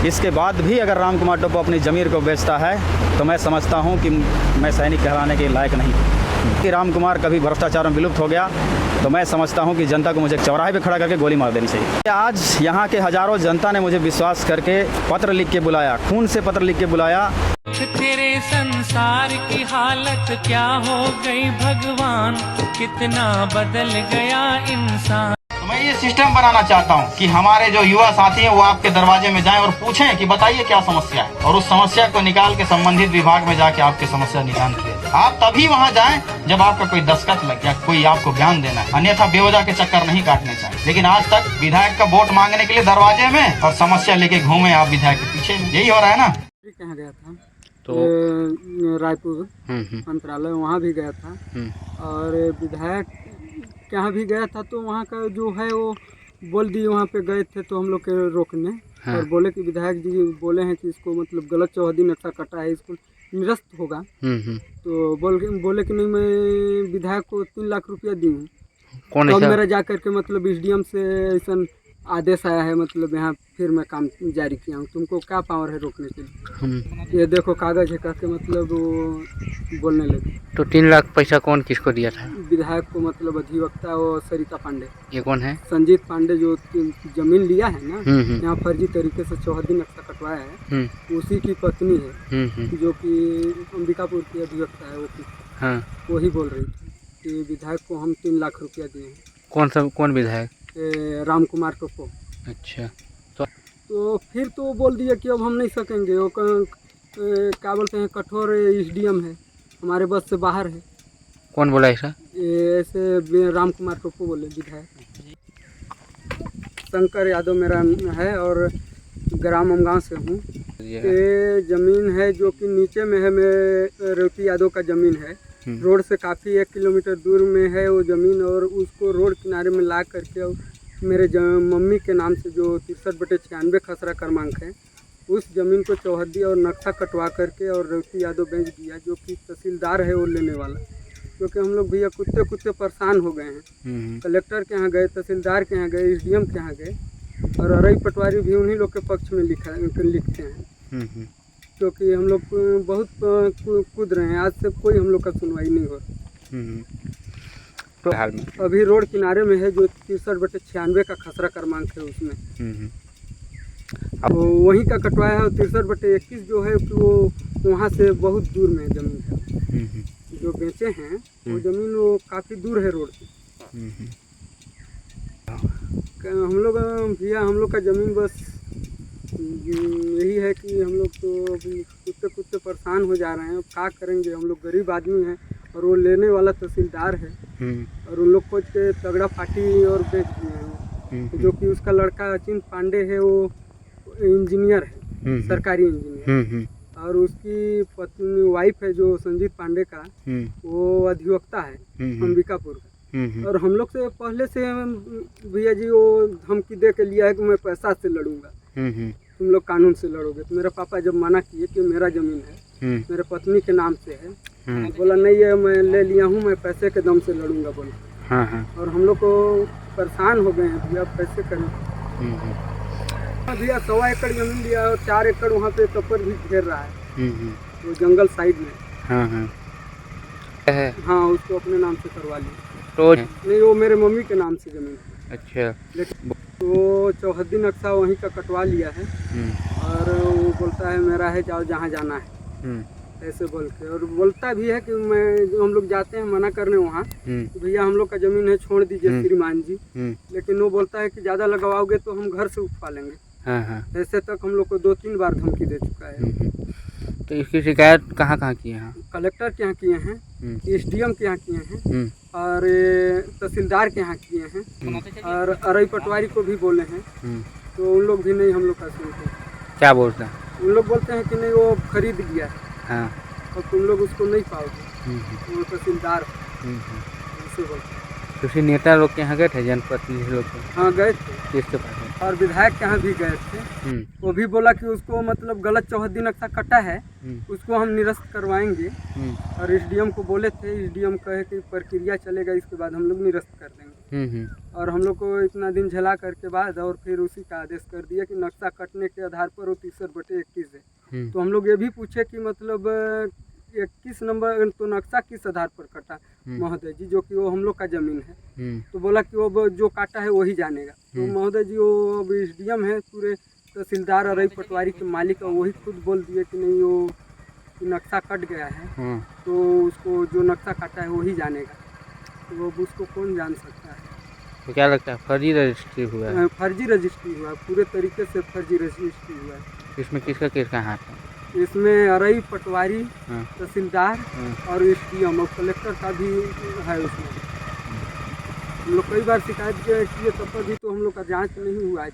इसके बाद भी अगर राम कुमार टोप्पो अपनी ज़मीर को बेचता है तो मैं समझता हूँ कि मैं सैनिक कहलाने के लायक नहीं कि राम कुमार कभी भ्रष्टाचार में विलुप्त हो गया तो मैं समझता हूँ कि जनता को मुझे चौराहे पे खड़ा करके गोली मार देनी चाहिए। आज यहाँ के हज़ारों जनता ने मुझे विश्वास करके पत्र लिख के बुलाया, खून से पत्र लिख के बुलाया। तेरे संसार की हालत क्या हो गई भगवान, कितना बदल गया इंसान। तो मैं ये सिस्टम बनाना चाहता हूँ कि हमारे जो युवा साथी हैं वो आपके दरवाजे में जाएं और पूछें कि बताइए क्या समस्या है, और उस समस्या को निकाल के संबंधित विभाग में जाके आपकी समस्या निदान किया। आप तभी वहाँ जाएं जब आपका कोई दस्तखत लग या कोई आपको बयान देना है, अन्यथा बेवजह के चक्कर नहीं काटने चाहिए। लेकिन आज तक विधायक का वोट मांगने के लिए दरवाजे में और समस्या लेके घूमे आप विधायक के पीछे, यही हो रहा है ना। कहाँ गया था तो रायपुर मंत्रालय, वहाँ भी गया था और विधायक के यहाँ भी गया था। तो वहाँ का जो है वो बोल दिए, वहाँ पे गए थे तो हम लोग के रोकने और बोले कि विधायक जी बोले हैं कि इसको मतलब गलत चौहदी नक्शा कटा है, इसको निरस्त होगा। तो बोले कि नहीं, मैं विधायक को 3 लाख रुपया दी हूँ। तो मेरा जा करके मतलब एसडीएम से ऐसा आदेश आया है, मतलब यहाँ फिर मैं काम जारी किया हूँ, तुमको क्या पावर है रोकने के लिए, ये देखो कागज है कहते, मतलब वो बोलने लगे। तो 3 लाख पैसा कौन किसको दिया था? विधायक को, मतलब अधिवक्ता वो सरिता पांडे। ये कौन है? संजीत पांडे, जो जमीन लिया है ना यहाँ फर्जी तरीके से चौहदी नक्शा कटवाया है, उसी की पत्नी है जो कि अंबिकापुर की अधिवक्ता है, वो वही बोल रही थी कि विधायक को हम 3 लाख रुपया दिए हैं। कौन विधायक? राम कुमार टोप्पो। अच्छा, तो फिर तो बोल दिया कि अब हम नहीं सकेंगे, वो क्या बोलते हैं, कठोर एसडीएम है, हमारे बस से बाहर है। कौन बोला ऐसा? ऐसे राम कुमार टोप्पो बोले, विधायक। शंकर यादव मेरा है और ग्राम अमगांव से हूँ। ये ज़मीन है जो कि नीचे में है, मैं रेवती यादव का ज़मीन है, रोड से काफ़ी 1 किलोमीटर दूर में है वो ज़मीन, और उसको रोड किनारे में ला करके मेरे मम्मी के नाम से जो 63/96 खसरा क्रमांक है, उस ज़मीन को चौहद्दी और नक्शा कटवा करके और रेवती यादव बेच दिया, जो कि तहसीलदार है वो लेने वाला। क्योंकि हम लोग भैया कुत्ते परेशान हो गए हैं। कलेक्टर के यहाँ गए, तहसीलदार के यहाँ गए, एसडीएम के यहाँ गए, और अरई पटवारी भी उन्हीं लोग के पक्ष में लिखते हैं, क्योंकि हम लोग बहुत कूद रहे हैं। आज से कोई हम लोग का सुनवाई नहीं हो रहा। तो हाल में अभी रोड किनारे में है जो 63/96 का खसरा क्रमांक है, उसमें तो वहीं का कटवाया है। 63/21 जो है कि वो वहाँ से बहुत दूर में ज़मीन है, जो बेचे हैं वो ज़मीन वो काफ़ी दूर है रोड से। हम लोग भैया, हम लोग का ज़मीन बस यही है कि हम लोग तो कुत्ते परेशान हो जा रहे हैं। अब क्या करेंगे, हम लोग गरीब आदमी हैं और वो लेने वाला तहसीलदार है, और उन लोग खोज के तगड़ा पार्टी और बेच दिए हैं। जो कि उसका लड़का अचिंत पांडे है, वो इंजीनियर है, सरकारी इंजीनियर, और उसकी पत्नी वाइफ है जो संजीत पांडे का, वो अधिवक्ता है अंबिकापुर का। और हम लोग से पहले से भैया जी वो धमकी दे के लिया है कि मैं पैसा से लड़ूंगा, तुम लोग कानून से लड़ोगे। तो मेरे पापा जब मना किए कि मेरा ज़मीन है, मेरे पत्नी के नाम से है, बोला नहीं है, मैं ले लिया हूँ, मैं पैसे के दम से लड़ूंगा बोला। और हम लोग को परेशान हो गए हैं भैया, पैसे करें भैया। 1.25 एकड़ ज़मीन लिया और 4 एकड़ वहाँ पे टप्पर भी घेर रहा है, वो जंगल साइड में। हाँ, उसको अपने नाम से करवा लिया। तो नहीं, वो मेरे मम्मी के नाम से ज़मीन है। अच्छा, लेकिन वो चौहद्दी नक्शा वहीं का कटवा लिया है, और वो बोलता है मेरा है, जाओ जहाँ जाना है, ऐसे बोल के। और बोलता भी है कि हम लोग जाते हैं मना करने वहाँ, भैया हम लोग का ज़मीन है, छोड़ दीजिए श्रीमान जी। लेकिन वो बोलता है कि ज़्यादा लगवाओगे तो हम घर से उठवा लेंगे। ऐसे तक हम लोग को 2-3 बार धमकी दे चुका है। तो इसकी शिकायत कहाँ किए हैं? कलेक्टर के यहाँ किए हैं, एसडीएम के यहाँ किए हैं, और तहसीलदार के यहाँ किए हैं, और अरई पटवारी को भी बोले हैं। तो उन लोग भी नहीं हम लोग का सुनते। क्या बोलते हैं? उन लोग बोलते हैं कि नहीं, वो खरीद लिया है, और तुम लोग उसको नहीं पाओगे, वो तहसीलदार ऐसे बोलते हैं। किसी नेता लोग के यहाँ गए थे, जनप्रतिनिधि लोग? हाँ, गए थे। किसके पास? और विधायक के यहाँ भी गए थे। वो भी बोला कि उसको मतलब गलत चौहद्दी नक्शा कटा है, उसको हम निरस्त करवाएंगे। और एसडीएम को बोले थे, एसडीएम कहे कि प्रक्रिया चलेगा, इसके बाद हम लोग निरस्त कर देंगे। और हम लोग को इतना दिन झेला करके बाद और फिर उसी का आदेश कर दिया कि नक्शा कटने के आधार पर वो 63/21 है। तो हम लोग ये भी पूछे कि मतलब 21 नंबर तो नक्शा किस आधार पर कटा महोदय जी, जो कि वो हम लोग का जमीन है। तो बोला कि वो जो काटा है वही जानेगा। तो महोदय जी वो अब एसडीएम है, पूरे तहसीलदार अरई पटवारी के मालिक, और वही खुद बोल दिए कि नहीं वो नक्शा कट गया है, तो उसको जो नक्शा काटा है वही जानेगा। तो अब उसको कौन जान सकता है। तो क्या लगता है फर्जी रजिस्ट्री हुआ है? फर्जी रजिस्ट्री हुआ है, पूरे तरीके से फर्जी रजिस्ट्री हुआ है। इसमें किसका हाथ है? इसमें अरई पटवारी, तहसीलदार और एसडीएम और कलेक्टर का भी है उसमें। हम लोग कई बार शिकायत किए तब पर भी तो हम लोग का जांच नहीं हुआ है।